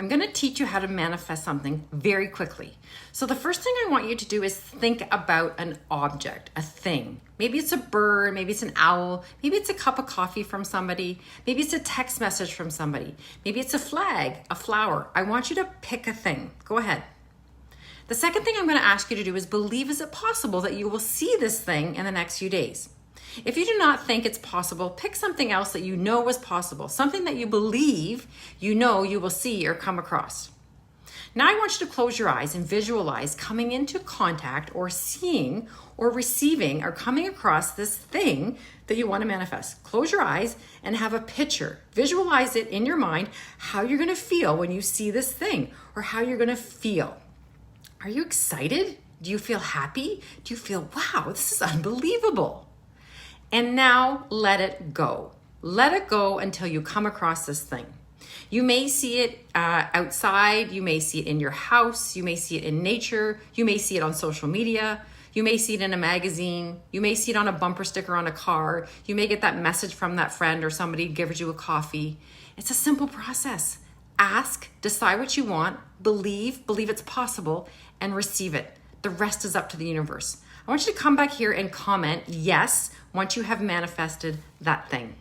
I'm going to teach you how to manifest something very quickly. So the first thing I want you to do is think about an object, a thing. Maybe it's a bird, maybe it's an owl, maybe it's a cup of coffee from somebody, maybe it's a text message from somebody, maybe it's a flag, a flower. I want you to pick a thing. Go ahead. The second thing I'm going to ask you to do is believe, is it possible that you will see this thing in the next few days? If you do not think it's possible, pick something else that you know is possible, something that you believe you know you will see or come across. Now I want you to close your eyes and visualize coming into contact or seeing or receiving or coming across this thing that you want to manifest. Close your eyes and have a picture. Visualize it in your mind, how you're going to feel when you see this thing or how you're going to feel. Are you excited? Do you feel happy? Do you feel, wow, this is unbelievable? And now let it go. Let it go until you come across this thing. You may see it outside. You may see it in your house. You may see it in nature. You may see it on social media. You may see it in a magazine. You may see it on a bumper sticker on a car. You may get that message from that friend or somebody gives you a coffee. It's a simple process. Ask, decide what you want, believe it's possible, and receive it. The rest is up to the universe. I want you to come back here and comment yes once you have manifested that thing.